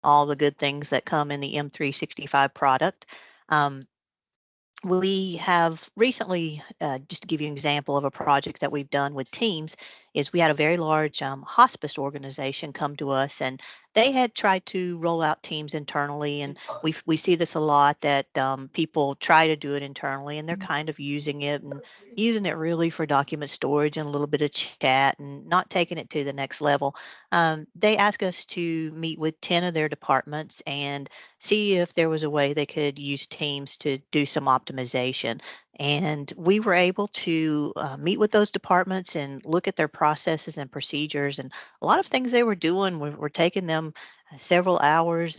all the good things that come in the M365 product. Um, we have recently, just to give you an example of a project that we've done with teams, is we had a very large hospice organization come to us, and they had tried to roll out teams internally. And we see this a lot, that people try to do it internally, and they're kind of using it really for document storage and a little bit of chat, and not taking it to the next level. They asked us to meet with 10 of their departments and see if there was a way they could use Teams to do some optimization. And we were able to meet with those departments and look at their processes and procedures. And a lot of things they were doing were taking them several hours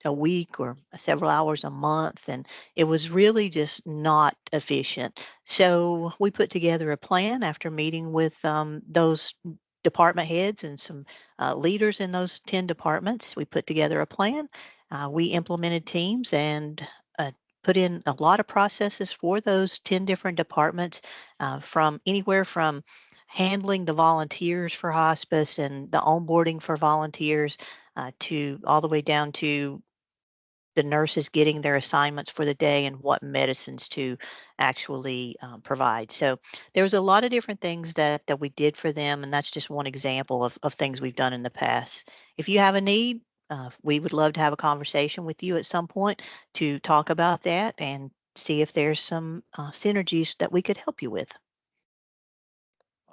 a week, or several hours a month. And it was really just not efficient. So we put together a plan after meeting with those department heads and some leaders in those 10 departments. We put together a plan. We implemented Teams and put in a lot of processes for those 10 different departments, from anywhere from handling the volunteers for hospice and the onboarding for volunteers, to all the way down to the nurses getting their assignments for the day and what medicines to actually provide. So there was a lot of different things that we did for them, and that's just one example of things we've done in the past. If you have a need, we would love to have a conversation with you at some point to talk about that and see if there's some synergies that we could help you with.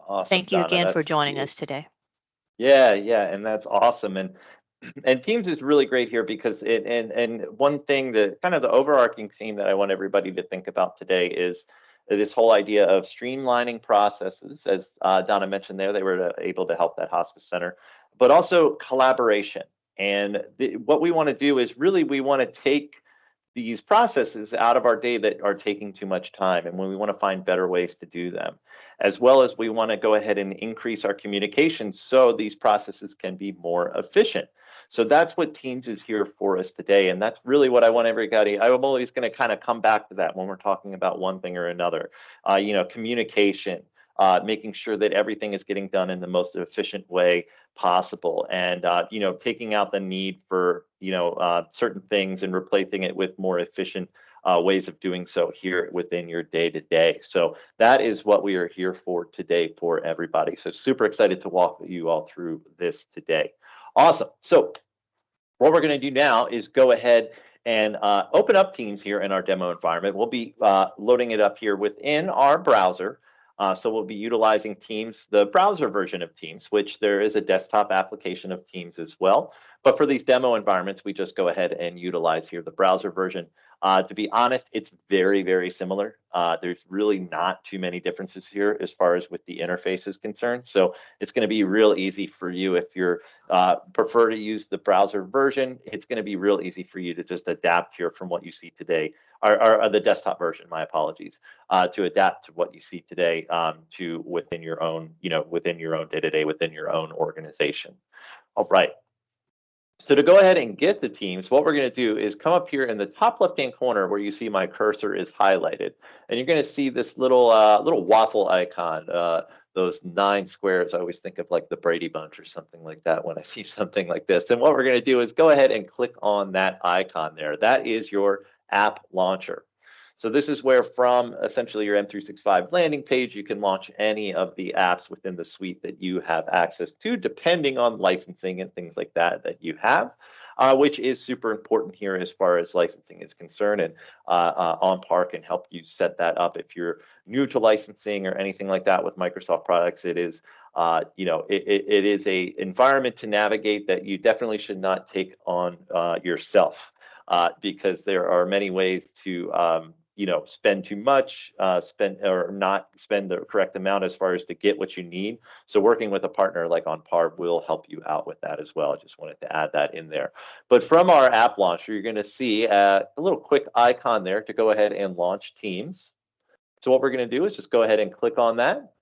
Awesome, Thank you Donna. again for That's joining great. us today. Yeah, yeah, and that's awesome. And Teams is really great here because and one thing that kind of the overarching theme that I want everybody to think about today is this whole idea of streamlining processes. As Donna mentioned there, they were able to help that hospice center, but also collaboration. And what we want to do is really we want to take these processes out of our day that are taking too much time, and when we want to find better ways to do them, as well as we want to go ahead and increase our communication so these processes can be more efficient. So that's what Teams is here for us today, and that's really what I want everybody. I'm always going to kind of come back to that when we're talking about one thing or another. Communication, making sure that everything is getting done in the most efficient way possible, and taking out the need for certain things and replacing it with more efficient ways of doing so here within your day to day. So that is what we are here for today for everybody. So super excited to walk you all through this today. Awesome. So what we're going to do now is go ahead and open up Teams here in our demo environment. We'll be loading it up here within our browser. So we'll be utilizing Teams, the browser version of Teams, which there is a desktop application of Teams as well. But for these demo environments, we just go ahead and utilize here the browser version. To be honest, it's very, very similar. There's really not too many differences here as far as with the interface is concerned. So it's going to be real easy for you if you're prefer to use the browser version. It's going to be real easy for you to just adapt here from what you see today, or the desktop version, my apologies, to adapt to what you see today to within your own, within your own day-to-day, within your own organization. All right. So to go ahead and get the Teams, what we're going to do is come up here in the top left-hand corner where you see my cursor is highlighted, and you're going to see this little waffle icon. Those 9 squares, I always think of like the Brady Bunch or something like that when I see something like this. And what we're going to do is go ahead and click on that icon there. That is your app launcher. So this is where from essentially your M365 landing page, you can launch any of the apps within the suite that you have access to, depending on licensing and things like that you have, which is super important here as far as licensing is concerned. And OnPar can help you set that up. If you're new to licensing or anything like that with Microsoft products, it is it is a environment to navigate that you definitely should not take on yourself, because there are many ways to spend too much, spend or not spend the correct amount as far as to get what you need. So working with a partner like OnPar will help you out with that as well. I just wanted to add that in there. But from our app launcher, you're going to see a little quick icon there to go ahead and launch Teams. So what we're going to do is just go ahead and click on that.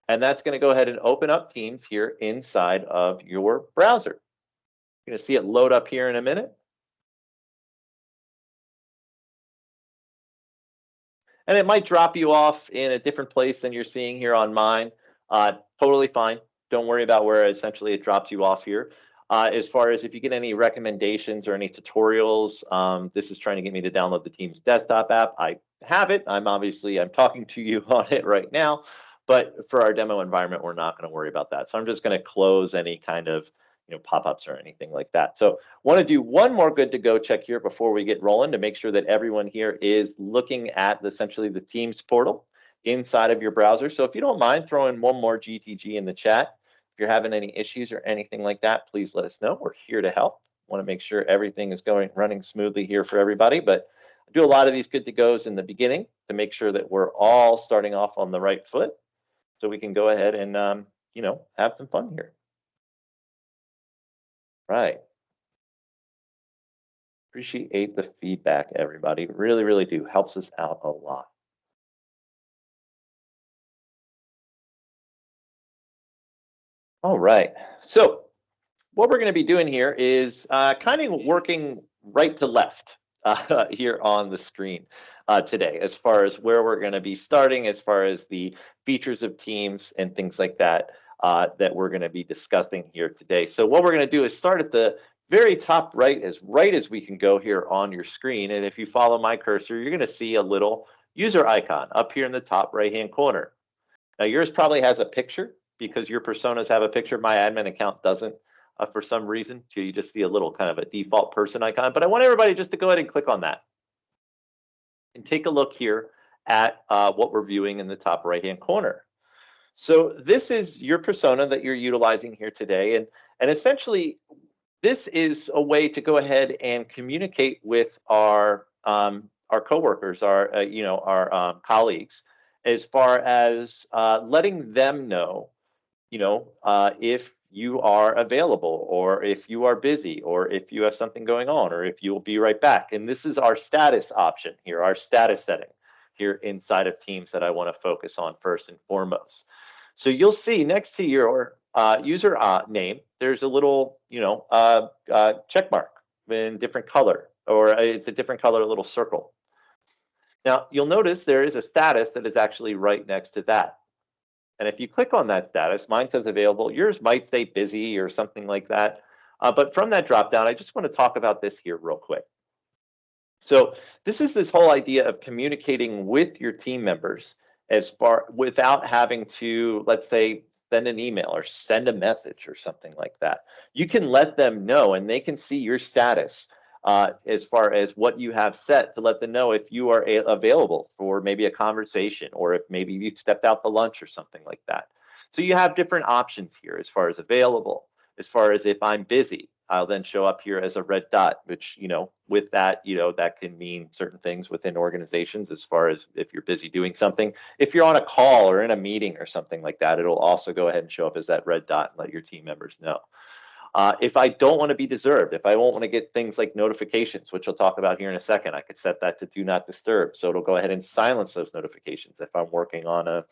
And that's going to go ahead and open up Teams here inside of your browser. You're going to see it load up here in a minute. And it might drop you off in a different place than you're seeing here on mine. Totally fine. Don't worry about where essentially it drops you off here. As far as if you get any recommendations or any tutorials, this is trying to get me to download the Teams desktop app. I have it. I'm talking to you on it right now, but for our demo environment, we're not going to worry about that. So I'm just going to close any kind of pop-ups or anything like that. So want to do one more good to go check here before we get rolling to make sure that everyone here is looking at essentially the Teams portal inside of your browser. So if you don't mind throwing one more GTG in the chat, if you're having any issues or anything like that, please let us know. We're here to help. Want to make sure everything is running smoothly here for everybody. But I do a lot of these good to goes in the beginning to make sure that we're all starting off on the right foot, so we can go ahead and have some fun here. Right. Appreciate the feedback, everybody. Really, really do. Helps us out a lot. All right. So what we're going to be doing here is kind of working right to left here on the screen today, as far as where we're going to be starting, as far as the features of Teams and things like that that we're going to be discussing here today. So what we're going to do is start at the very top right as we can go here on your screen. And if you follow my cursor, you're going to see a little user icon up here in the top right-hand corner. Now yours probably has a picture because your personas have a picture. My admin account doesn't for some reason. So you just see a little kind of a default person icon. But I want everybody just to go ahead and click on that and take a look here at what we're viewing in the top right-hand corner. So this is your persona that you're utilizing here today. And essentially, this is a way to go ahead and communicate with our coworkers, our colleagues, as far as letting them know, if you are available, or if you are busy, or if you have something going on, or if you will be right back. And this is our status option here, our status setting here inside of Teams that I want to focus on first and foremost. So you'll see next to your user name, there's a little, check mark in different color, or it's a different color, a little circle. Now you'll notice there is a status that is actually right next to that. And if you click on that status, mine says available. Yours might say busy or something like that. But from that dropdown, I just want to talk about this here real quick. So this is this whole idea of communicating with your team members without having to, let's say, send an email or send a message or something like that. You can let them know, and they can see your status as far as what you have set to let them know if you are available for maybe a conversation, or if maybe you stepped out to lunch or something like that. So you have different options here as far as available. As far as if I'm busy, I'll then show up here as a red dot, which, with that, that can mean certain things within organizations as far as if you're busy doing something. If you're on a call or in a meeting or something like that, it'll also go ahead and show up as that red dot and let your team members know. If I don't want to be disturbed, if I won't want to get things like notifications, which I'll talk about here in a second, I could set that to do not disturb. So it'll go ahead and silence those notifications if I'm working on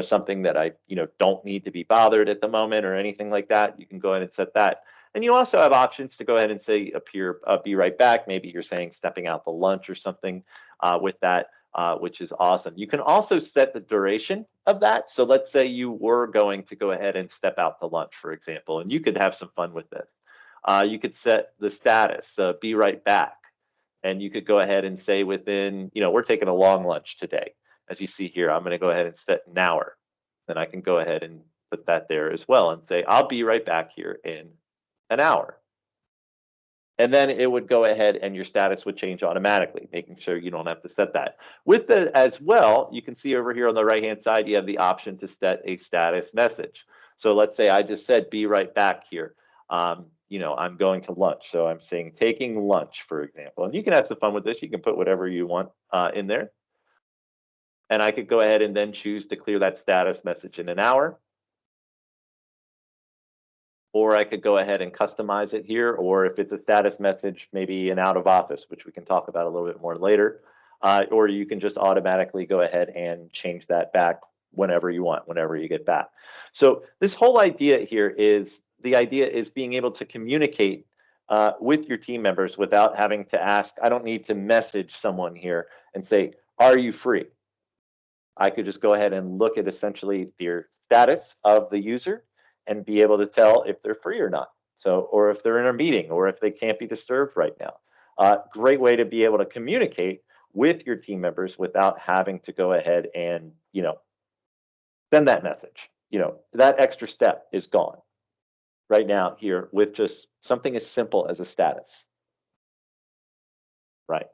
something that I, don't need to be bothered at the moment or anything like that. You can go ahead and set that. And you also have options to go ahead and say appear, be right back. Maybe you're saying stepping out to lunch or something with that. Which is awesome. You can also set the duration of that. So let's say you were going to go ahead and step out to lunch, for example, and you could have some fun with this. You could set the status, be right back. And you could go ahead and say within, we're taking a long lunch today. As you see here, I'm going to go ahead and set an hour. Then I can go ahead and put that there as well and say, I'll be right back here in an hour. And then it would go ahead and your status would change automatically, making sure you don't have to set that. With the as well, you can see over here on the right-hand side, you have the option to set a status message. So let's say I just said, be right back here. I'm going to lunch. So I'm saying taking lunch, for example. And you can have some fun with this. You can put whatever you want in there. And I could go ahead and then choose to clear that status message in an hour. Or I could go ahead and customize it here, or if it's a status message, maybe an out of office, which we can talk about a little bit more later, or you can just automatically go ahead and change that back whenever you want, whenever you get back. So this whole idea here is, the idea is being able to communicate with your team members without having to ask. I don't need to message someone here and say, are you free? I could just go ahead and look at essentially their status of the user and be able to tell if they're free or not. So, or if they're in a meeting, or if they can't be disturbed right now. Great way to be able to communicate with your team members without having to go ahead and, send that message. That extra step is gone right now here with just something as simple as a status. Right.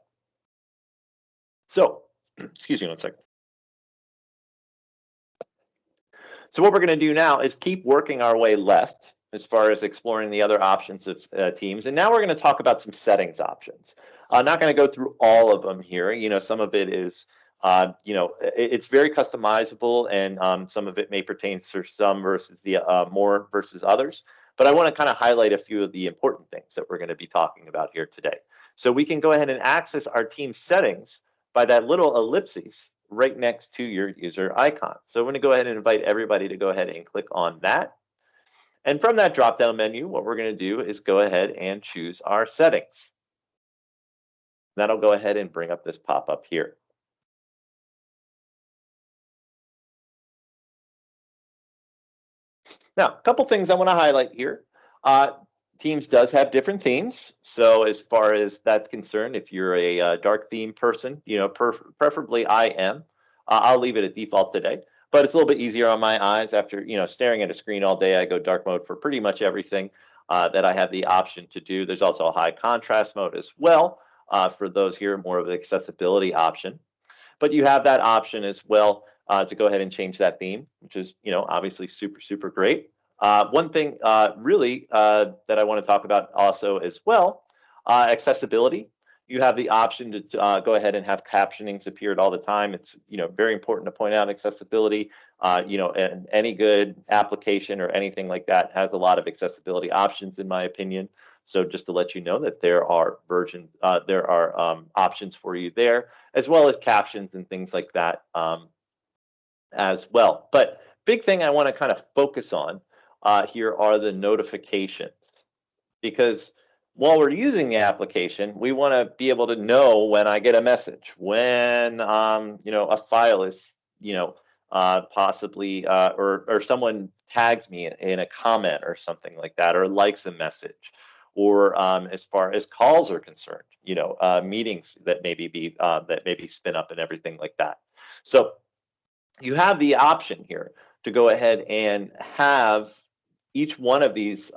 So, excuse me one second. So what we're going to do now is keep working our way left as far as exploring the other options of teams. And now we're going to talk about some settings options. I'm not going to go through all of them here. Some of it is, it's very customizable, and some of it may pertain to some versus the more versus others. But I want to kind of highlight a few of the important things that we're going to be talking about here today. So we can go ahead and access our team settings by that little ellipses right next to your user icon. So I'm going to go ahead and invite everybody to go ahead and click on that. And from that drop-down menu, what we're going to do is go ahead and choose our settings. That'll go ahead and bring up this pop-up here. Now, a couple things I want to highlight here. Teams does have different themes. So as far as that's concerned, if you're a dark theme person, preferably I am. I'll leave it at default today, but it's a little bit easier on my eyes after staring at a screen all day. I go dark mode for pretty much everything that I have the option to do. There's also a high contrast mode as well for those here, more of an accessibility option. But you have that option as well to go ahead and change that theme, which is obviously super, super great. One thing really that I want to talk about also as well, accessibility. You have the option to go ahead and have captionings appear at all the time. It's very important to point out accessibility. And any good application or anything like that has a lot of accessibility options, in my opinion. So just to let you know that there are options for you there, as well as captions and things like that as well. But big thing I want to kind of focus on here are the notifications, because while we're using the application, we want to be able to know when I get a message, when a file is possibly or someone tags me in a comment or something like that, or likes a message, or as far as calls are concerned, meetings that maybe spin up and everything like that. So you have the option here to go ahead and have each one of these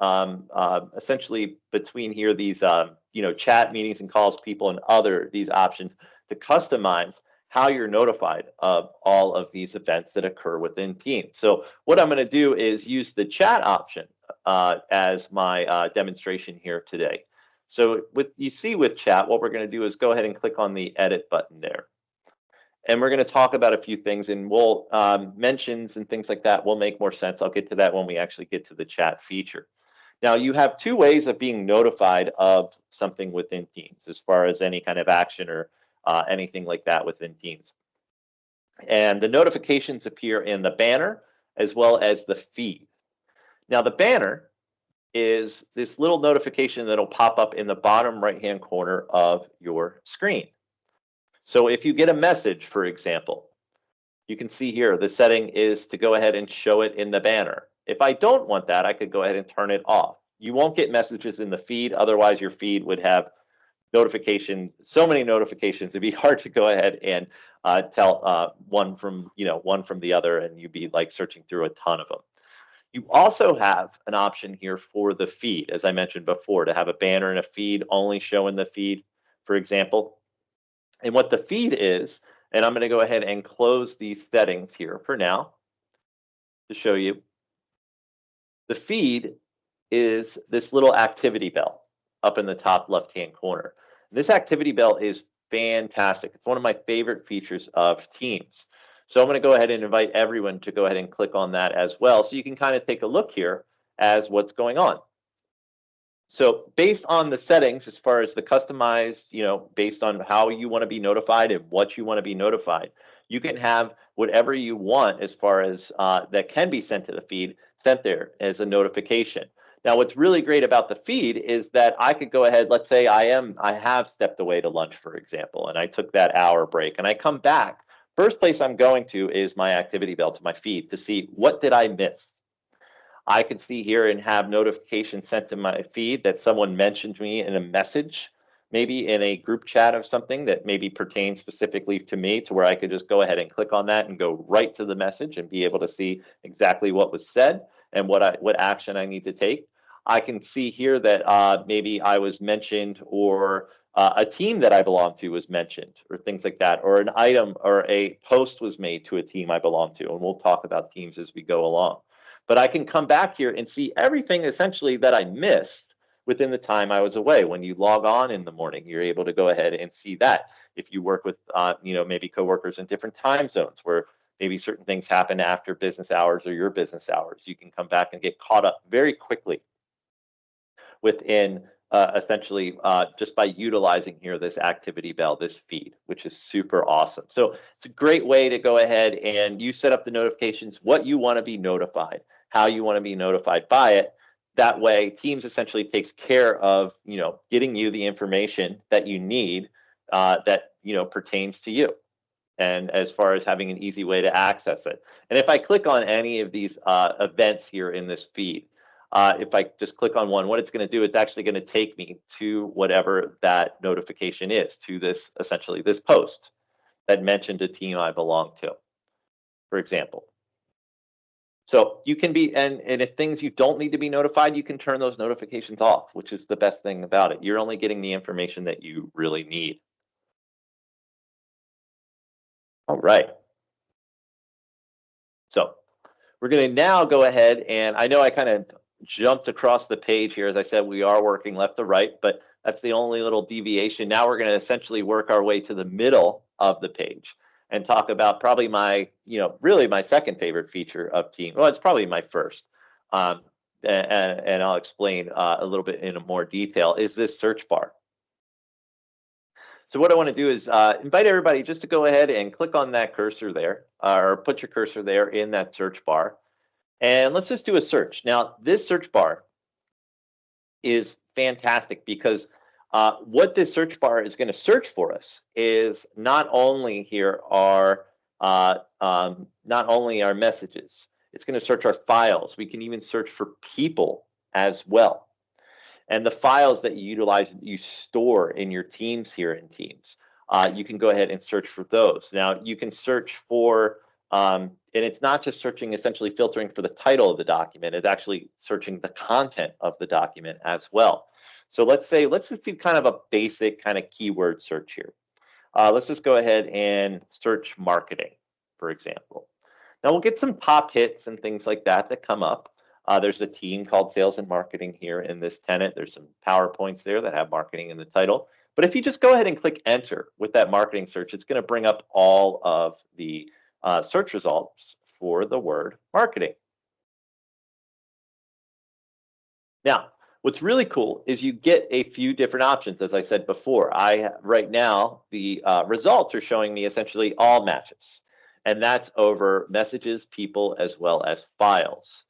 essentially between here these chat, meetings and calls, people, and these options to customize how you're notified of all of these events that occur within Teams. So what I'm going to do is use the chat option as my demonstration here today. So with chat, what we're going to do is go ahead and click on the edit button there. And we're going to talk about a few things, and we'll mentions and things like that will make more sense. I'll get to that when we actually get to the chat feature. Now, you have two ways of being notified of something within Teams as far as any kind of action or anything like that within Teams. And the notifications appear in the banner as well as the feed. Now, the banner is this little notification that'll pop up in the bottom right-hand corner of your screen. So if you get a message, for example, you can see here the setting is to go ahead and show it in the banner. If I don't want that, I could go ahead and turn it off. You won't get messages in the feed, otherwise your feed would have notifications, so many notifications, it'd be hard to go ahead and tell one from the other, and you'd be like searching through a ton of them. You also have an option here for the feed, as I mentioned before, to have a banner and a feed only showing the feed, for example. And what the feed is, and I'm going to go ahead and close these settings here for now to show you. The feed is this little activity bell up in the top left-hand corner. This activity bell is fantastic. It's one of my favorite features of Teams. So I'm going to go ahead and invite everyone to go ahead and click on that as well, so you can kind of take a look here as what's going on. So based on the settings, as far as the customized, based on how you want to be notified and what you want to be notified, you can have whatever you want as far as that can be sent to the feed, sent there as a notification. Now, what's really great about the feed is that I could go ahead, let's say I have stepped away to lunch, for example, and I took that hour break and I come back. First place I'm going to is my activity bell, to my feed, to see what did I miss. I could see here and have notifications sent to my feed that someone mentioned me in a message, maybe in a group chat of something that maybe pertains specifically to me, to where I could just go ahead and click on that and go right to the message and be able to see exactly what was said and what action I need to take. I can see here that maybe I was mentioned, or a team that I belong to was mentioned, or things like that, or an item or a post was made to a team I belong to. And we'll talk about teams as we go along. But I can come back here and see everything essentially that I missed within the time I was away. When you log on in the morning, you're able to go ahead and see that. If you work with, maybe coworkers in different time zones where maybe certain things happen after business hours or your business hours, you can come back and get caught up very quickly within essentially just by utilizing here this activity bell, this feed, which is super awesome. So it's a great way to go ahead and you set up the notifications, what you want to be notified, how you want to be notified by it. That way, Teams essentially takes care of getting you the information that you need that pertains to you, and as far as having an easy way to access it. And if I click on any of these events here in this feed, if I just click on one, what it's going to do, it's actually going to take me to whatever that notification is, to this, essentially this post that mentioned a team I belong to, for example. So you can be, and if things you don't need to be notified, you can turn those notifications off, which is the best thing about it. You're only getting the information that you really need. All right. So we're going to now go ahead, and I know I kind of jumped across the page here. As I said, we are working left to right, but that's the only little deviation. Now we're going to essentially work our way to the middle of the page and talk about probably my, really my second favorite feature of Team. Well, it's probably my first. And I'll explain a little bit in more detail, is this search bar. So what I want to do is invite everybody just to go ahead and click on that cursor there, or put your cursor there in that search bar. And let's just do a search. Now, this search bar is fantastic because what this search bar is going to search for us is not only here are not only our messages. It's going to search our files. We can even search for people as well. And the files that you utilize, you store in your Teams here in Teams, you can go ahead and search for those. Now, you can search for, and it's not just searching, essentially filtering for the title of the document, it's actually searching the content of the document as well. So let's just do kind of a basic kind of keyword search here. Let's just go ahead and search marketing, for example. Now we'll get some top hits and things like that come up. There's a team called Sales and Marketing here in this tenant. There's some PowerPoints there that have marketing in the title. But if you just go ahead and click enter with that marketing search, it's going to bring up all of the search results for the word marketing. Now, what's really cool is you get a few different options. As I said before, right now, the results are showing me essentially all matches. And that's over messages, people, as well as files.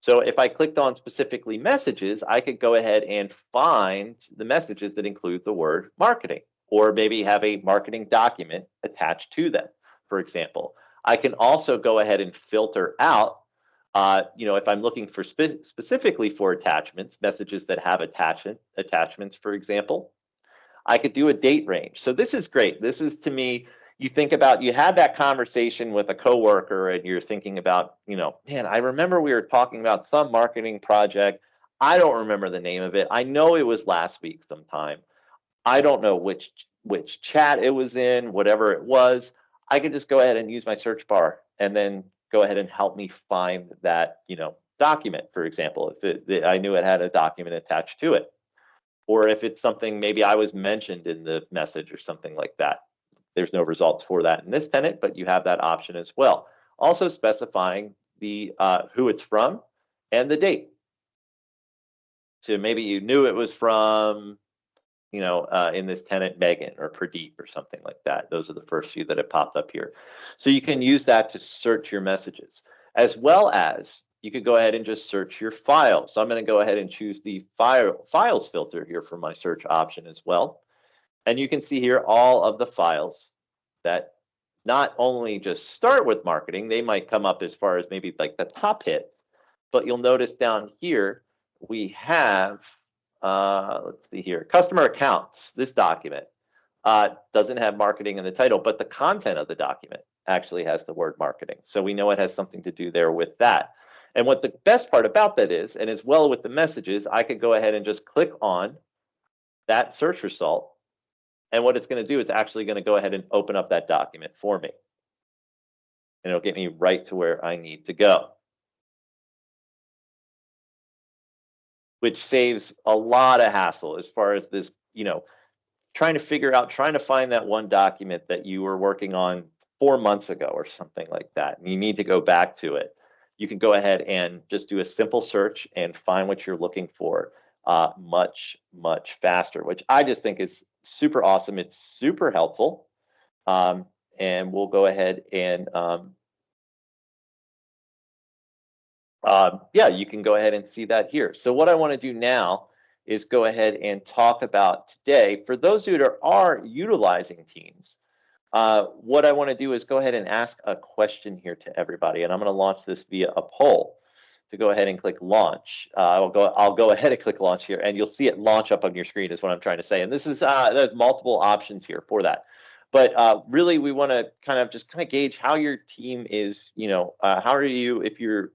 So if I clicked on specifically messages, I could go ahead and find the messages that include the word marketing, or maybe have a marketing document attached to them, for example. I can also go ahead and filter out, if I'm looking for specifically for attachments, messages that have attachments, for example. I could do a date range. So this is great. This is, to me, you think about, you had that conversation with a coworker and you're thinking about, man, I remember we were talking about some marketing project. I don't remember the name of it. I know it was last week sometime. I don't know which chat it was in, whatever it was. I could just go ahead and use my search bar and then go ahead and help me find that, document, for example, if I knew it had a document attached to it. Or if it's something maybe I was mentioned in the message or something like that. There's no results for that in this tenant, but you have that option as well. Also specifying the who it's from and the date. So maybe you knew it was from, in this tenant, Megan or Pradeep or something like that. Those are the first few that have popped up here. So you can use that to search your messages, as well as you could go ahead and just search your files. So I'm going to go ahead and choose the files filter here for my search option as well. And you can see here all of the files that not only just start with marketing, they might come up as far as maybe like the top hit, but you'll notice down here, we have, let's see here, customer accounts. This document doesn't have marketing in the title, but the content of the document actually has the word marketing. So we know it has something to do there with that. And what the best part about that is, and as well with the messages, I could go ahead and just click on that search result. And what it's going to do, it's actually going to go ahead and open up that document for me. And it'll get me right to where I need to go, which saves a lot of hassle as far as this, trying to find that one document that you were working on 4 months ago or something like that, and you need to go back to it. You can go ahead and just do a simple search and find what you're looking for much, much faster, which I just think is super awesome. It's super helpful. And we'll go ahead and yeah, you can go ahead and see that here. So what I want to do now is go ahead and talk about today, for those who are utilizing Teams, what I want to do is go ahead and ask a question here to everybody, and I'm going to launch this via a poll. To go ahead and click launch, I'll go ahead and click launch here, and you'll see it launch up on your screen is what I'm trying to say. And this is there's multiple options here for that. But really, we want to kind of gauge how your team is. How are you if your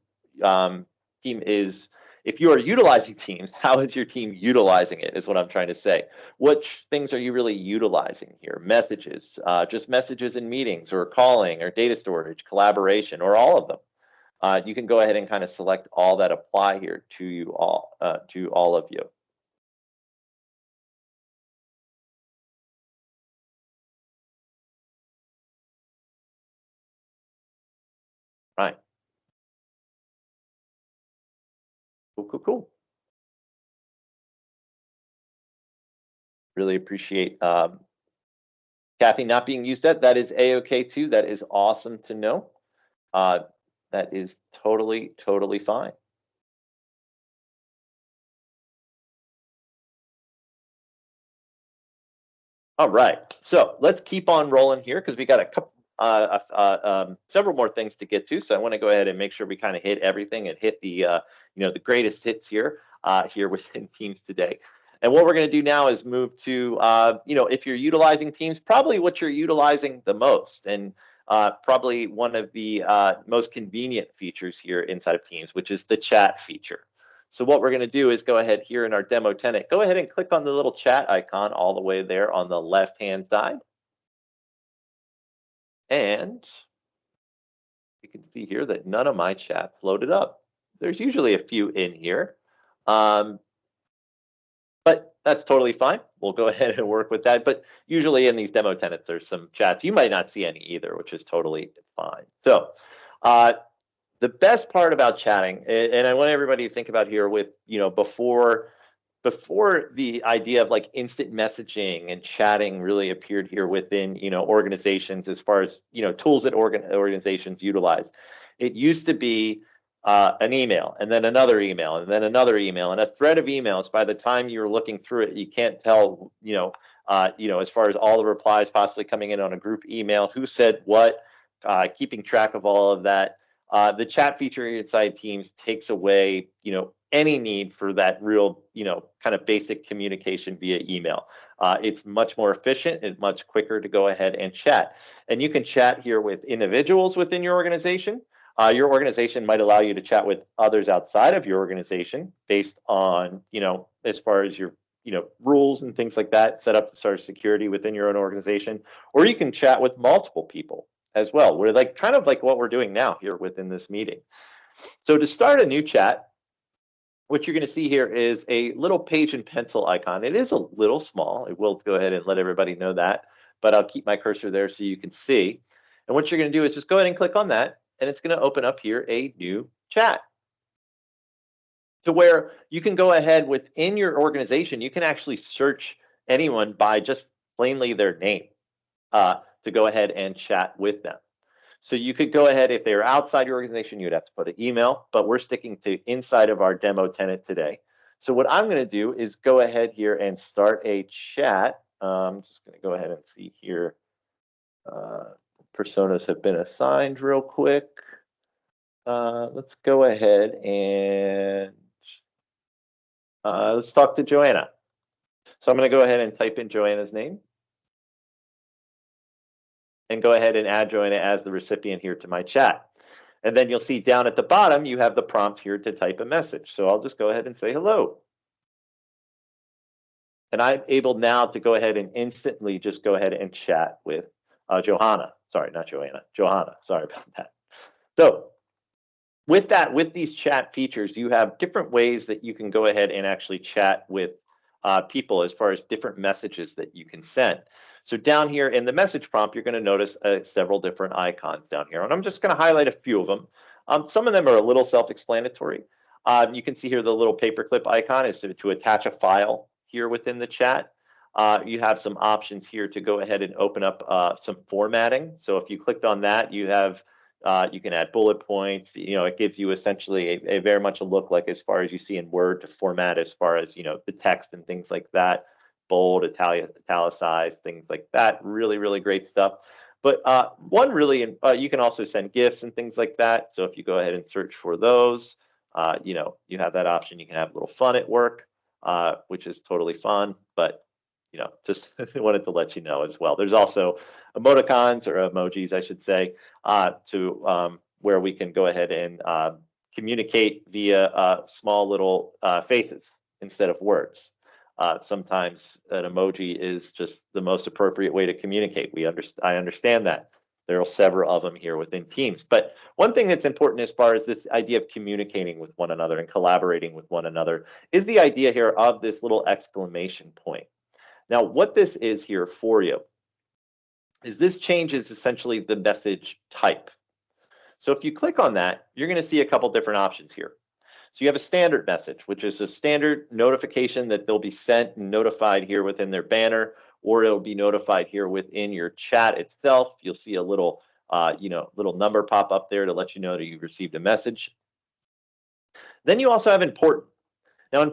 team is. If you are utilizing Teams, how is your team utilizing it is what I'm trying to say. Which things are you really utilizing here? Messages, just messages in meetings, or calling, or data storage, collaboration, or all of them. You can go ahead and kind of select all that apply here to you all, to all of you. Right. Cool, cool, cool. Really appreciate Kathy not being used at. That is A-OK too. That is awesome to know. That is totally, totally fine. All right, so let's keep on rolling here because we got a couple, several more things to get to. So I want to go ahead and make sure we kind of hit everything and hit the, the greatest hits here, here within Teams today. And what we're going to do now is move to, if you're utilizing Teams, probably what you're utilizing the most, and probably one of the most convenient features here inside of Teams, which is the chat feature. So what we're going to do is go ahead here in our demo tenant, go ahead and click on the little chat icon all the way there on the left-hand side. And you can see here that none of my chats loaded up. There's usually a few in here, but that's totally fine. We'll go ahead and work with that. But usually in these demo tenants, there's some chats. You might not see any either, which is totally fine. So the best part about chatting, and I want everybody to think about here with, before the idea of like instant messaging and chatting really appeared here within, organizations, as far as, tools that organizations utilize. It used to be an email, and then another email, and then another email, and a thread of emails. By the time you're looking through it, you can't tell, as far as all the replies possibly coming in on a group email, who said what, keeping track of all of that. The chat feature inside Teams takes away, any need for that real, kind of basic communication via email. It's much more efficient and much quicker to go ahead and chat. And you can chat here with individuals within your organization. Your organization might allow you to chat with others outside of your organization based on, as far as your, rules and things like that, set up to start security within your own organization. Or you can chat with multiple people as well. We're like kind of like what we're doing now here within this meeting. So to start a new chat, what you're going to see here is a little page and pencil icon. It is a little small. I will go ahead and let everybody know that, but I'll keep my cursor there so you can see. And what you're going to do is just go ahead and click on that, and it's going to open up here a new chat, to where you can go ahead within your organization. You can actually search anyone by just plainly their name to go ahead and chat with them. So you could go ahead, if they're outside your organization, you'd have to put an email, but we're sticking to inside of our demo tenant today. So what I'm going to do is go ahead here and start a chat. I'm just going to go ahead and see here. Personas have been assigned real quick. let's go ahead and let's talk to Joanna. So I'm going to go ahead and type in Joanna's name and go ahead and add Joanna as the recipient here to my chat. And then you'll see down at the bottom, you have the prompt here to type a message. So I'll just go ahead and say hello. And I'm able now to go ahead and instantly just go ahead and chat with Johanna. Sorry, not Joanna, Johanna. Sorry about that. So with that, with these chat features, you have different ways that you can go ahead and actually chat with people as far as different messages that you can send. So down here in the message prompt, you're going to notice several different icons down here. And I'm just going to highlight a few of them. Some of them are a little self-explanatory. You can see here the little paperclip icon is to attach a file here within the chat. You have some options here to go ahead and open up some formatting. So if you clicked on that, you have you can add bullet points. You know, it gives you essentially a very much a look like as far as you see in Word to format as far as, you know, the text and things like that, bold, italicized, things like that. Really, really great stuff. But one really, you can also send GIFs and things like that. So if you go ahead and search for those, you know, you have that option. You can have a little fun at work, which is totally fun. But you know, just wanted to let you know as well. There's also emoticons or emojis, I should say, to where we can go ahead and communicate via small little faces instead of words. Sometimes an emoji is just the most appropriate way to communicate. I understand that. There are several of them here within Teams. But one thing that's important as far as this idea of communicating with one another and collaborating with one another is the idea here of this little exclamation point. Now, what this is here for you is this changes essentially the message type. So if you click on that, you're going to see a couple different options here. So you have a standard message, which is a standard notification that they'll be sent and notified here within their banner, or it'll be notified here within your chat itself. You'll see a little, little number pop up there to let you know that you've received a message. Then you also have important. Now,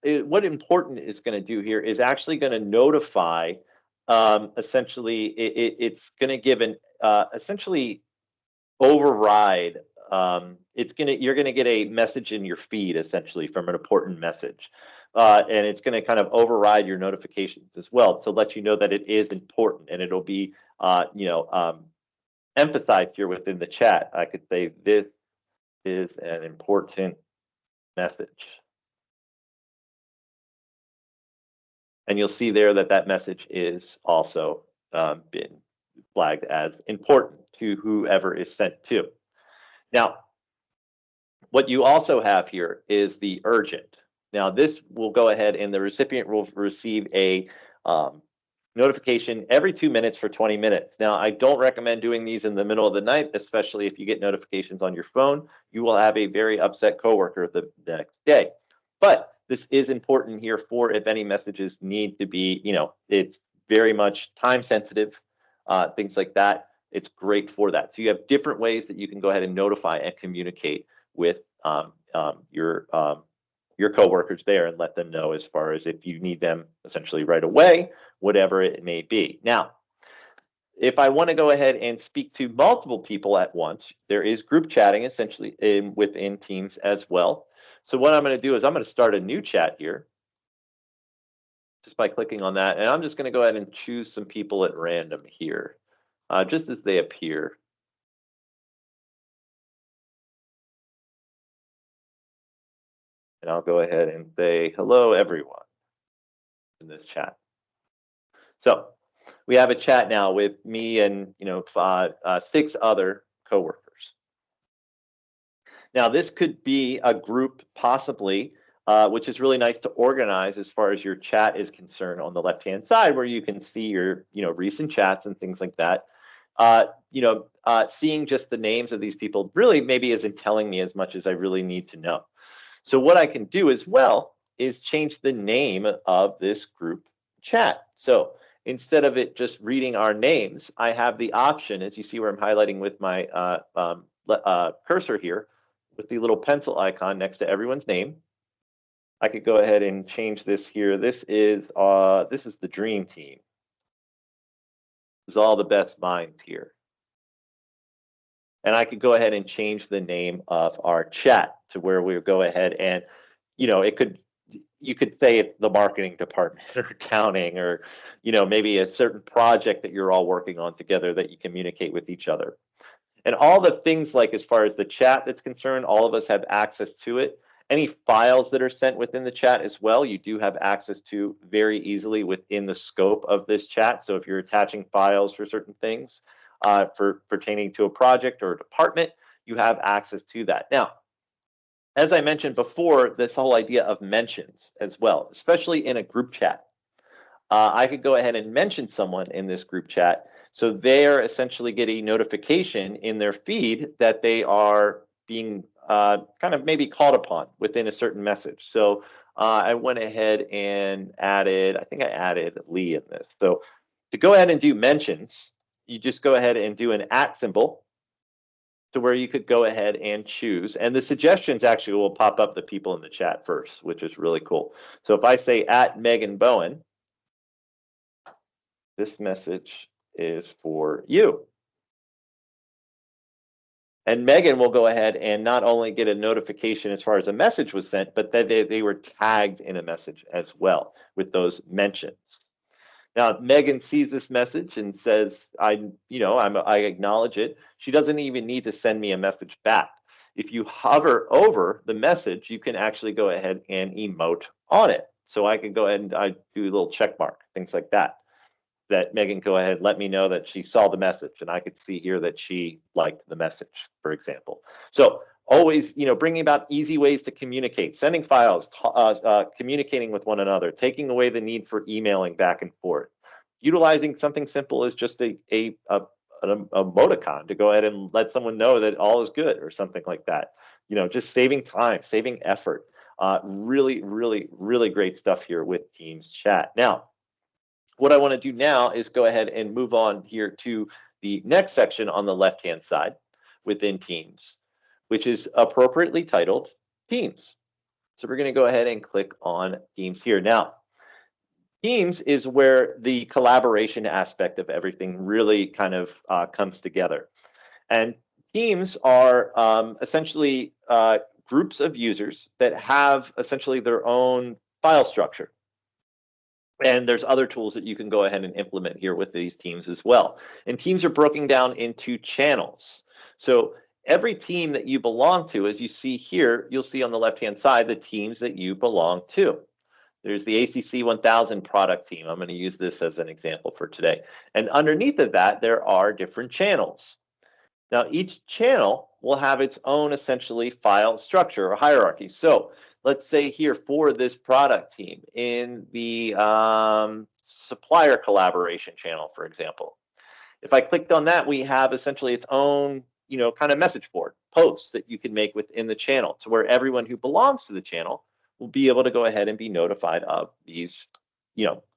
what important is going to do here is actually going to notify. Essentially, it's going to give an essentially override. You're gonna get a message in your feed essentially from an important message, and it's going to kind of override your notifications as well to let you know that it is important, and it'll be emphasized here within the chat. I could say this is an important message, and you'll see there that that message is also been flagged as important to whoever is sent to. Now, what you also have here is the urgent. Now, this will go ahead and the recipient will receive a notification every 2 minutes for 20 minutes. Now, I don't recommend doing these in the middle of the night, especially if you get notifications on your phone. You will have a very upset coworker the next day. But this is important here for if any messages need to be, it's very much time sensitive, things like that. It's great for that. So you have different ways that you can go ahead and notify and communicate with your coworkers there and let them know as far as if you need them essentially right away, whatever it may be. Now, if I want to go ahead and speak to multiple people at once, there is group chatting essentially within Teams as well. So what I'm going to do is I'm going to start a new chat here just by clicking on that. And I'm just going to go ahead and choose some people at random here, just as they appear. And I'll go ahead and say, hello, everyone in this chat. So we have a chat now with me and 6 other coworkers. Now this could be a group possibly, which is really nice to organize as far as your chat is concerned on the left-hand side, where you can see your recent chats and things like that. Seeing just the names of these people really maybe isn't telling me as much as I really need to know. So what I can do as well is change the name of this group chat. So instead of it just reading our names, I have the option, as you see where I'm highlighting with my cursor here, with the little pencil icon next to everyone's name. I could go ahead and change this here. This is the dream team. This is all the best minds here. and I could go ahead and change the name of our chat to where we would go ahead and, you could say it's the marketing department or accounting, or, maybe a certain project that you're all working on together that you communicate with each other. And all the things, like as far as the chat that's concerned, all of us have access to it. Any files that are sent within the chat as well, you do have access to very easily within the scope of this chat. So if you're attaching files for certain things for pertaining to a project or a department, you have access to that. Now, as I mentioned before, this whole idea of mentions as well, especially in a group chat. I could go ahead and mention someone in this group chat, so they're essentially getting notification in their feed that they are being kind of maybe called upon within a certain message. So I went ahead and I think I added Lee in this. So to go ahead and do mentions, you just go ahead and do an @ symbol to where you could go ahead and choose. And the suggestions actually will pop up the people in the chat first, which is really cool. So if I say @ Megan Bowen, this message is for you. And Megan will go ahead and not only get a notification as far as a message was sent, but that they were tagged in a message as well with those mentions. Now, Megan sees this message and says, I acknowledge it. She doesn't even need to send me a message back. If you hover over the message, you can actually go ahead and emote on it. So I can go ahead and I do a little check mark, things like that. That Megan go ahead, let me know that she saw the message, and I could see here that she liked the message, for example. So always, bringing about easy ways to communicate, sending files, communicating with one another, taking away the need for emailing back and forth, utilizing something simple as just an emoticon to go ahead and let someone know that all is good or something like that. Just saving time, saving effort. Really, really, really great stuff here with Teams chat. Now, what I want to do now is go ahead and move on here to the next section on the left-hand side within Teams, which is appropriately titled Teams. So we're going to go ahead and click on Teams here. Now, Teams is where the collaboration aspect of everything really kind of comes together. And Teams are essentially groups of users that have essentially their own file structure. And there's other tools that you can go ahead and implement here with these teams as well. And teams are broken down into channels. So every team that you belong to, as you see here, you'll see on the left-hand side the teams that you belong to. There's the ACC 1000 product team. I'm going to use this as an example for today. And underneath of that, there are different channels. Now, each channel will have its own essentially file structure or hierarchy. So let's say here for this product team in the supplier collaboration channel, for example. If I clicked on that, we have essentially its own, kind of message board posts that you can make within the channel to where everyone who belongs to the channel will be able to go ahead and be notified of these,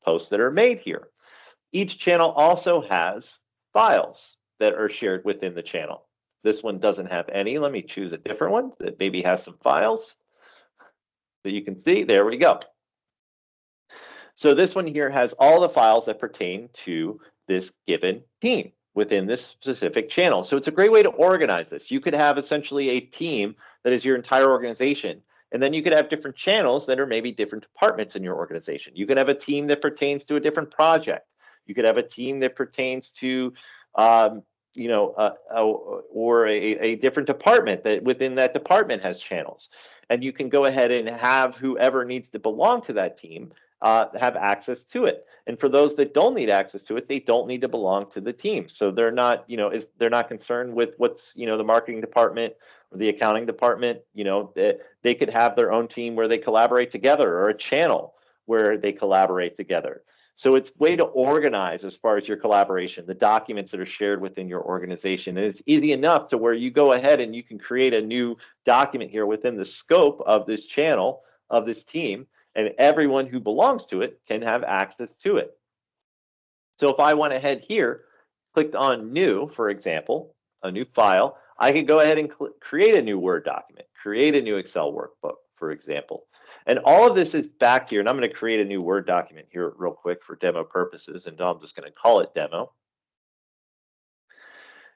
posts that are made here. Each channel also has files that are shared within the channel. This one doesn't have any. Let me choose a different one that maybe has some files that you can see. There we go. So this one here has all the files that pertain to this given team within this specific channel. So it's a great way to organize this. You could have essentially a team that is your entire organization. And then you could have different channels that are maybe different departments in your organization. You could have a team that pertains to a different project. You could have a team that pertains to, or a different department that within that department has channels. And you can go ahead and have whoever needs to belong to that team have access to it. And for those that don't need access to it, they don't need to belong to the team. So they're not, they're not concerned with what's, the marketing department or the accounting department. They could have their own team where they collaborate together, or a channel where they collaborate together. So it's a way to organize as far as your collaboration, the documents that are shared within your organization. And it's easy enough to where you go ahead and you can create a new document here within the scope of this channel, of this team, and everyone who belongs to it can have access to it. So if I went ahead here, clicked on new, for example, a new file, I could go ahead and create a new Word document, create a new Excel workbook, for example. And all of this is back here, and I'm going to create a new Word document here real quick for demo purposes, and I'm just going to call it demo.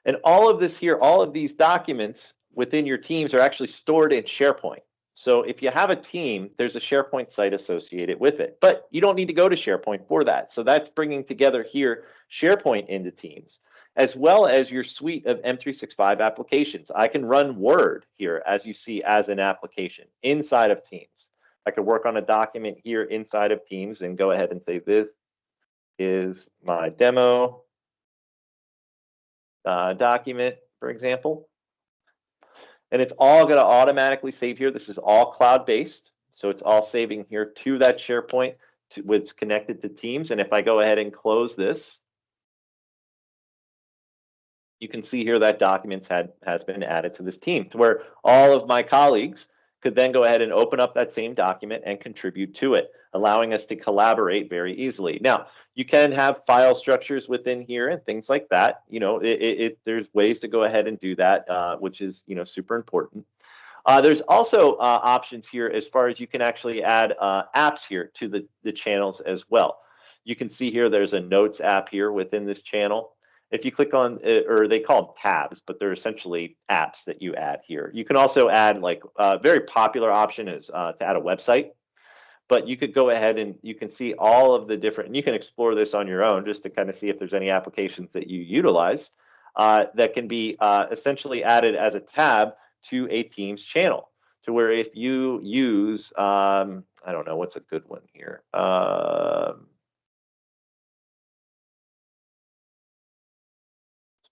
And all of this here, all of these documents within your teams are actually stored in SharePoint. So if you have a team, there's a SharePoint site associated with it, but you don't need to go to SharePoint for that. So that's bringing together here SharePoint into Teams, as well as your suite of M365 applications. I can run Word here, as you see, as an application inside of Teams. I could work on a document here inside of Teams and go ahead and say, this is my demo document, for example. And it's all going to automatically save here. This is all cloud-based. So it's all saving here to that SharePoint which is connected to Teams. And if I go ahead and close this, you can see here that documents has been added to this team, to where all of my colleagues could then go ahead and open up that same document and contribute to it, allowing us to collaborate very easily. Now, you can have file structures within here and things like that. You know, there's ways to go ahead and do that, which is, you know, super important. There's also options here as far as you can actually add apps here to the channels as well. You can see here there's a notes app here within this channel. If you click on it, or they call them tabs, but they're essentially apps that you add here. You can also add, like, a very popular option is to add a website. But you could go ahead and you can see all of the different, and you can explore this on your own just to kind of see if there's any applications that you utilize that can be essentially added as a tab to a Teams channel. To where if you use, I don't know, what's a good one here?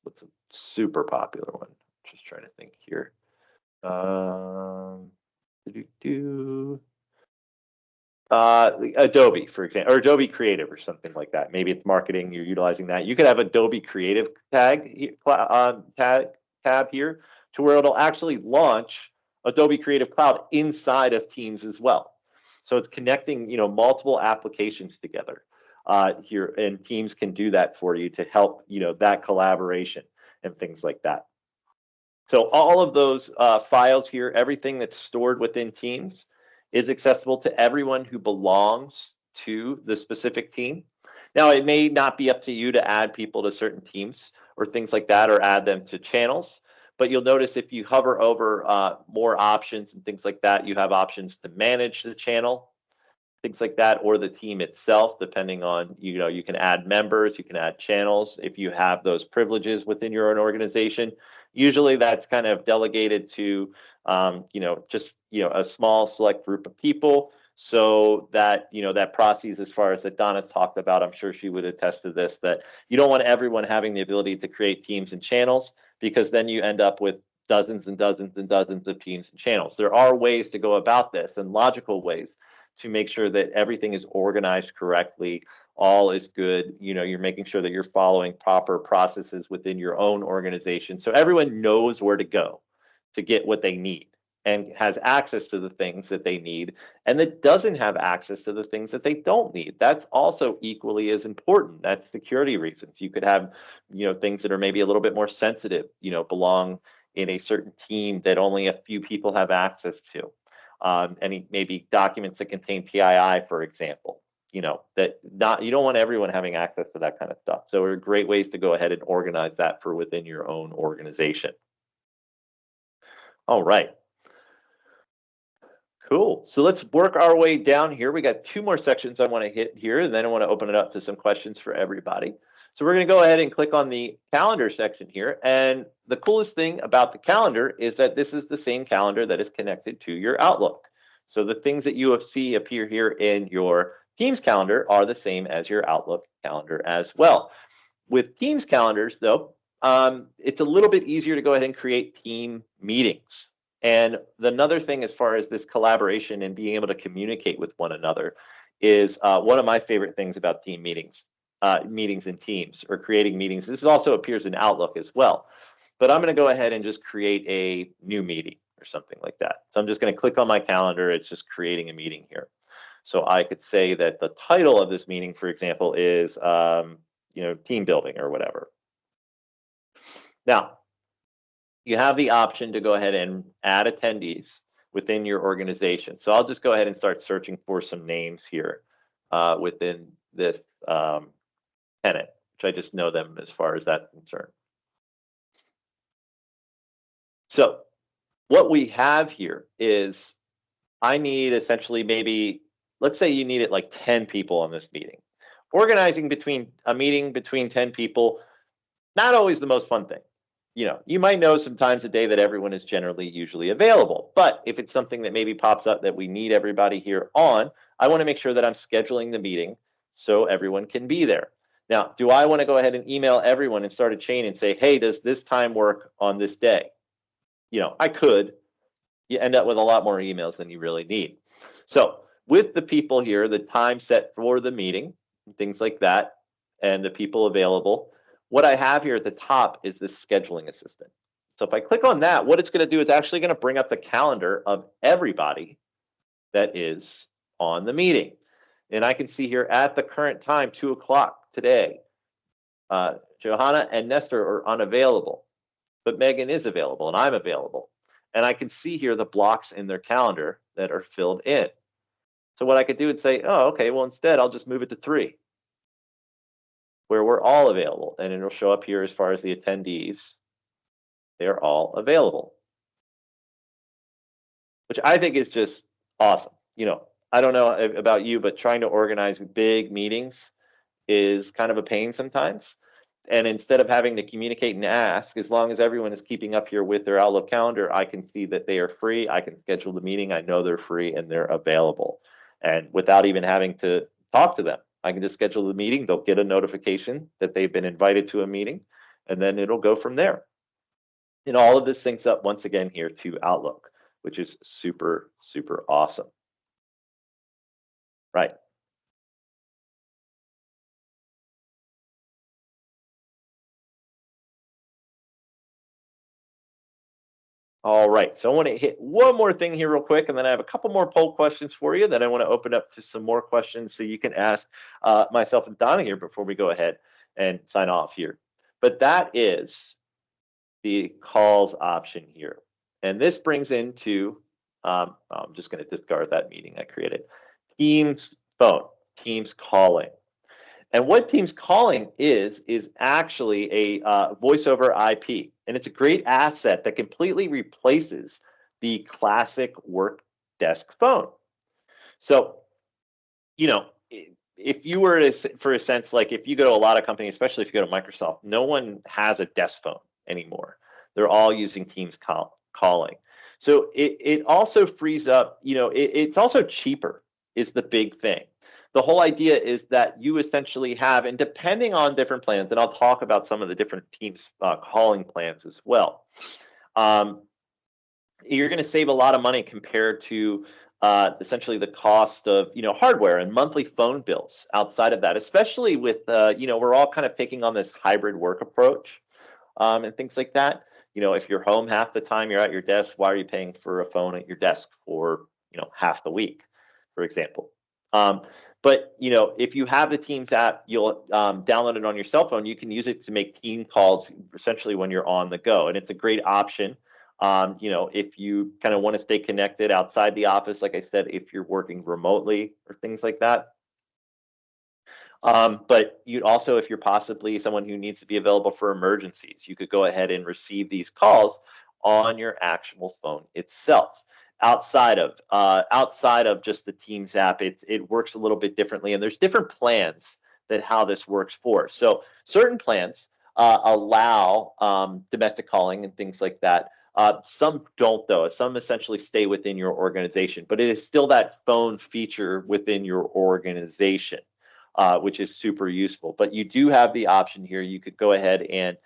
What's a super popular one? Just trying to think here. Adobe, for example, or Adobe Creative or something like that. Maybe it's marketing, you're utilizing that. You could have Adobe Creative tab here, to where it'll actually launch Adobe Creative Cloud inside of Teams as well. So it's connecting, you know, multiple applications together here, and Teams can do that for you to help, you know, that collaboration and things like that. So all of those files here, everything that's stored within Teams, is accessible to everyone who belongs to the specific team. Now, it may not be up to you to add people to certain teams or things like that, or add them to channels, but you'll notice if you hover over more options and things like that, you have options to manage the channel, things like that, or the team itself, depending on, you know, you can add members, you can add channels if you have those privileges within your own organization. Usually that's kind of delegated to, you know, just, you know, a small select group of people, so that, you know, that process, as far as that Donna's talked about, I'm sure she would attest to this, that you don't want everyone having the ability to create teams and channels, because then you end up with dozens and dozens and dozens of teams and channels. There are ways to go about this, and logical ways, to make sure that everything is organized correctly, all is good. You know, you're making sure that you're following proper processes within your own organization, so everyone knows where to go to get what they need and has access to the things that they need, and that doesn't have access to the things that they don't need. That's also equally as important. That's security reasons. You could have, you know, things that are maybe a little bit more sensitive, you know, belong in a certain team that only a few people have access to. Any maybe documents that contain PII, for example, you know, that you don't want everyone having access to that kind of stuff. So there are great ways to go ahead and organize that for within your own organization. All right. Cool. So let's work our way down here. We got two more sections I want to hit here, and then I want to open it up to some questions for everybody. So we're going to go ahead and click on the calendar section here. And the coolest thing about the calendar is that this is the same calendar that is connected to your Outlook. So the things that you see appear here in your Teams calendar are the same as your Outlook calendar as well. With Teams calendars, though, it's a little bit easier to go ahead and create team meetings. And another thing, as far as this collaboration and being able to communicate with one another, is one of my favorite things about team meetings, meetings in Teams, or creating meetings. This also appears in Outlook as well. But I'm going to go ahead and just create a new meeting or something like that. So I'm just going to click on my calendar. It's just creating a meeting here. So I could say that the title of this meeting, for example, is you know, team building or whatever. Now, you have the option to go ahead and add attendees within your organization. So I'll just go ahead and start searching for some names here within this tenant, which I just know them as far as that's concerned. So what we have here is I need essentially maybe, let's say you needed like 10 people on this meeting. Organizing between a meeting between 10 people, not always the most fun thing. You might know sometimes a day that everyone is generally usually available. But if it's something that maybe pops up that we need everybody here on, I want to make sure that I'm scheduling the meeting so everyone can be there. Now, do I want to go ahead and email everyone and start a chain and say, hey, does this time work on this day? I could. You end up with a lot more emails than you really need. So with the people here, the time set for the meeting, things like that, and the people available, what I have here at the top is this scheduling assistant. So if I click on that, what it's going to do, it's actually going to bring up the calendar of everybody that is on the meeting. And I can see here at the current time, 2 o'clock today, Johanna and Nestor are unavailable, but Megan is available and I'm available. And I can see here the blocks in their calendar that are filled in. So what I could do is say, oh, okay, well, instead, I'll just move it to 3, where we're all available. And it'll show up here as far as the attendees. They're all available, which I think is just awesome. I don't know about you, but trying to organize big meetings is kind of a pain sometimes. And instead of having to communicate and ask, as long as everyone is keeping up here with their Outlook calendar, I can see that they are free. I can schedule the meeting. I know they're free and they're available. And without even having to talk to them, I can just schedule the meeting. They'll get a notification that they've been invited to a meeting, and then it'll go from there. And all of this syncs up once again here to Outlook, which is super, super awesome. Right. All right, so I want to hit one more thing here real quick, and then I have a couple more poll questions for you that I want to open up to some more questions so you can ask myself and Donna here before we go ahead and sign off here. But that is the calls option here. And this brings into, I'm just going to discard that meeting I created, Teams phone, Teams calling. And what Teams calling is actually a voice over IP. And it's a great asset that completely replaces the classic work desk phone. So, if you were to, for a sense, like if you go to a lot of companies, especially if you go to Microsoft, no one has a desk phone anymore. They're all using Teams calling. So it also frees up, it's also cheaper is the big thing. The whole idea is that you essentially have, and depending on different plans, and I'll talk about some of the different Teams calling plans as well, you're going to save a lot of money compared to essentially the cost of hardware and monthly phone bills outside of that, especially with we're all kind of taking on this hybrid work approach and things like that. If you're home half the time, you're at your desk, why are you paying for a phone at your desk for half the week, for example? But if you have the Teams app, you'll download it on your cell phone. You can use it to make team calls essentially when you're on the go, and it's a great option. If you kind of want to stay connected outside the office, like I said, if you're working remotely or things like that. But you'd also, if you're possibly someone who needs to be available for emergencies, you could go ahead and receive these calls on your actual phone itself. Outside of just the Teams app, it works a little bit differently, and there's different plans that how this works for. So certain plans allow domestic calling and things like that. Some don't, though. Some essentially stay within your organization, but it is still that phone feature within your organization, which is super useful. But you do have the option here. You could go ahead and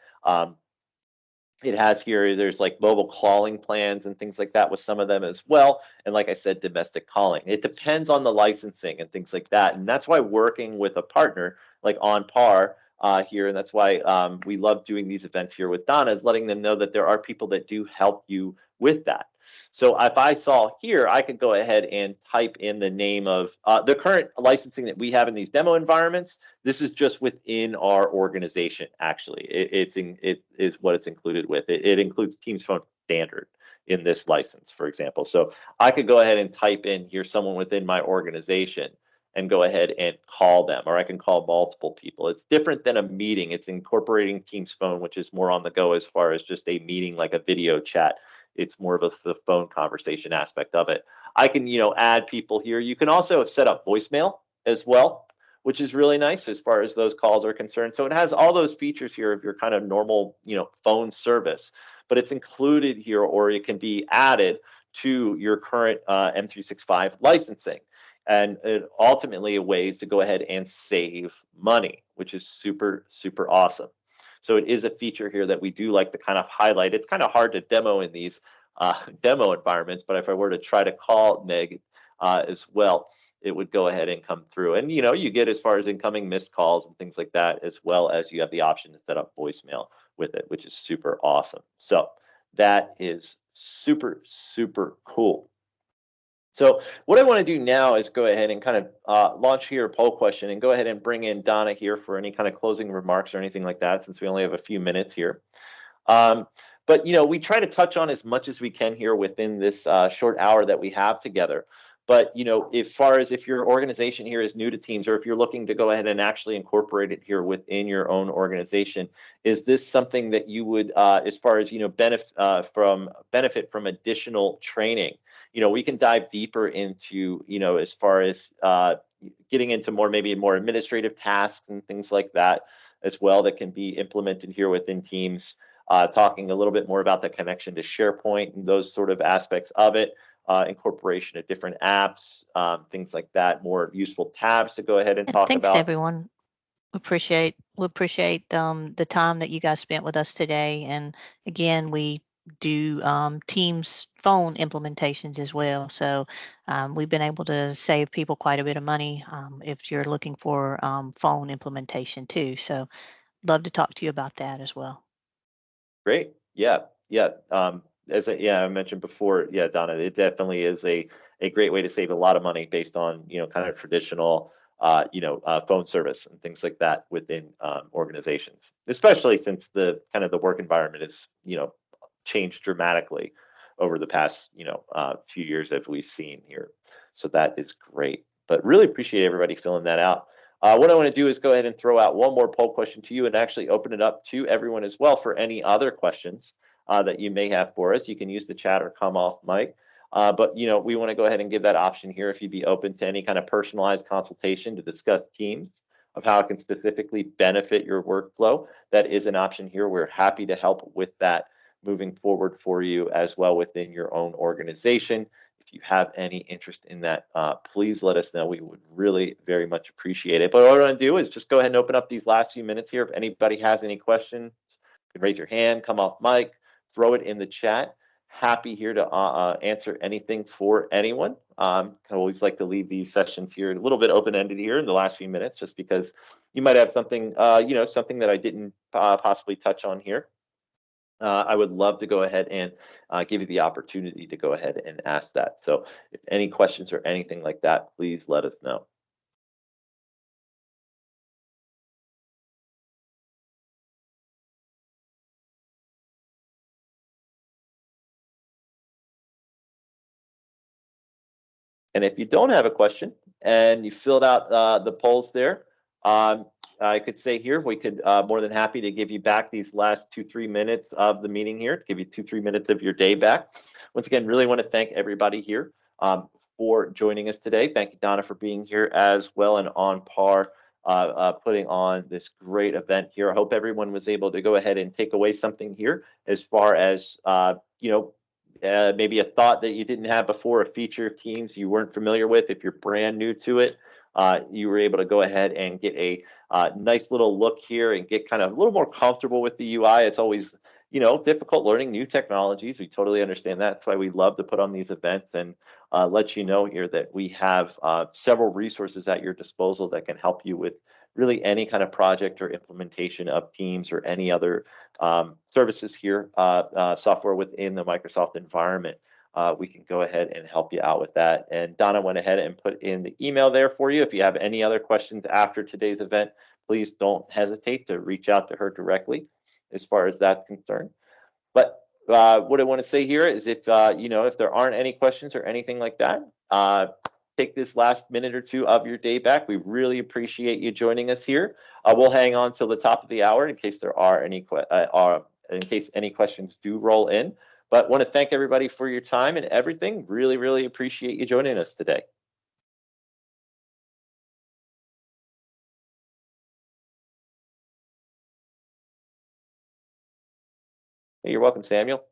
it has here, there's like mobile calling plans and things like that with some of them as well. And like I said, domestic calling. It depends on the licensing and things like that. And that's why working with a partner like OnPar here, and that's why we love doing these events here with Donna, is letting them know that there are people that do help you with that. So if I saw here, I could go ahead and type in the name of the current licensing that we have in these demo environments. This is just within our organization, actually. It is what it's included with. It includes Teams Phone Standard in this license, for example. So I could go ahead and type in here someone within my organization and go ahead and call them, or I can call multiple people. It's different than a meeting. It's incorporating Teams Phone, which is more on the go as far as just a meeting, like a video chat. it's more of the phone conversation aspect of it. I can, add people here. You can also set up voicemail as well, which is really nice as far as those calls are concerned. So it has all those features here of your kind of normal, phone service, but it's included here, or it can be added to your current M365 licensing. And it ultimately ways to go ahead and save money, which is super, super awesome. So it is a feature here that we do like to kind of highlight. It's kind of hard to demo in these demo environments, but if I were to try to call Meg as well, it would go ahead and come through. And you get as far as incoming missed calls and things like that, as well as you have the option to set up voicemail with it, which is super awesome. So that is super, super cool. So what I want to do now is go ahead and kind of launch here a poll question and go ahead and bring in Donna here for any kind of closing remarks or anything like that, since we only have a few minutes here. But we try to touch on as much as we can here within this short hour that we have together. But as far as if your organization here is new to Teams, or if you're looking to go ahead and actually incorporate it here within your own organization, is this something that you would, as far as benefit from additional training? We can dive deeper into as far as getting into maybe more administrative tasks and things like that as well that can be implemented here within Teams. Talking a little bit more about the connection to SharePoint and those sort of aspects of it, incorporation of different apps, things like that, more useful tabs to go ahead and talk Thanks, about. everyone. We appreciate the time that you guys spent with us today. And again, we do Teams phone implementations as well. So we've been able to save people quite a bit of money if you're looking for phone implementation too. So love to talk to you about that as well. Great. Yeah. Yeah. I mentioned before, yeah, Donna, it definitely is a great way to save a lot of money based on, kind of traditional, phone service and things like that within organizations, especially since the kind of the work environment is, changed dramatically over the past, few years as we've seen here. So that is great. But really appreciate everybody filling that out. What I want to do is go ahead and throw out one more poll question to you and actually open it up to everyone as well for any other questions that you may have for us. You can use the chat or come off mic. But we want to go ahead and give that option here if you'd be open to any kind of personalized consultation to discuss Teams of how it can specifically benefit your workflow. That is an option here. We're happy to help with that moving forward for you as well within your own organization. If you have any interest in that, please let us know. We would really very much appreciate it. But what I want to do is just go ahead and open up these last few minutes here. If anybody has any questions, you can raise your hand, come off mic, throw it in the chat. Happy here to answer anything for anyone. I always like to leave these sessions here a little bit open-ended here in the last few minutes, just because you might have something, something that I didn't possibly touch on here. I would love to go ahead and give you the opportunity to go ahead and ask that. So if any questions or anything like that, please let us know. And if you don't have a question and you filled out the polls there, I could say here, we could more than happy to give you back these last 2-3 minutes of the meeting here, give you 2-3 minutes of your day back. Once again, really want to thank everybody here for joining us today. Thank you, Donna, for being here as well, and OnPar putting on this great event here. I hope everyone was able to go ahead and take away something here as far as, maybe a thought that you didn't have before, a feature of Teams you weren't familiar with. If you're brand new to it, you were able to go ahead and get a nice little look here and get kind of a little more comfortable with the UI. It's always, difficult learning new technologies. We totally understand that. That's why we love to put on these events and let you know here that we have several resources at your disposal that can help you with really any kind of project or implementation of Teams or any other services here, software within the Microsoft environment. We can go ahead and help you out with that. And Donna went ahead and put in the email there for you. If you have any other questions after today's event, please don't hesitate to reach out to her directly as far as that's concerned. But what I want to say here is if there aren't any questions or anything like that, take this last minute or two of your day back. We really appreciate you joining us here. We'll hang on till the top of the hour in case there are any in case any questions do roll in. But want to thank everybody for your time and everything. Really, really appreciate you joining us today. Hey, you're welcome, Samuel.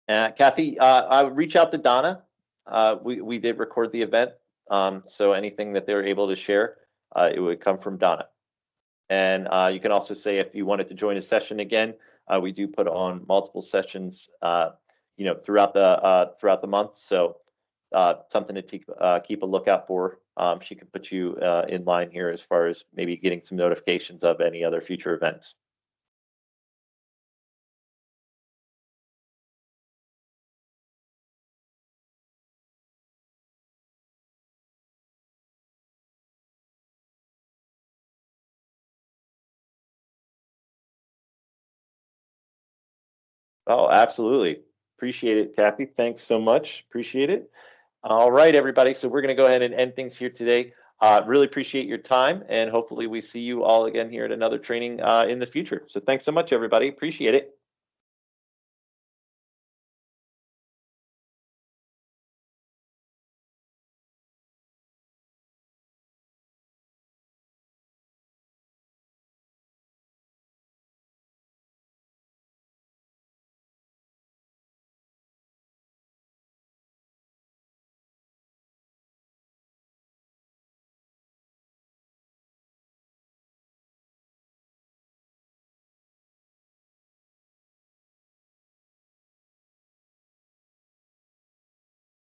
Kathy, I would reach out to Donna. We did record the event, so anything that they're able to share, it would come from Donna. And you can also say if you wanted to join a session again, we do put on multiple sessions, throughout the month. So something to keep a lookout for. She could put you in line here as far as maybe getting some notifications of any other future events. Oh, absolutely. Appreciate it, Kathy. Thanks so much. Appreciate it. All right, everybody. So we're going to go ahead and end things here today. Really appreciate your time, and hopefully we see you all again here at another training in the future. So thanks so much, everybody. Appreciate it.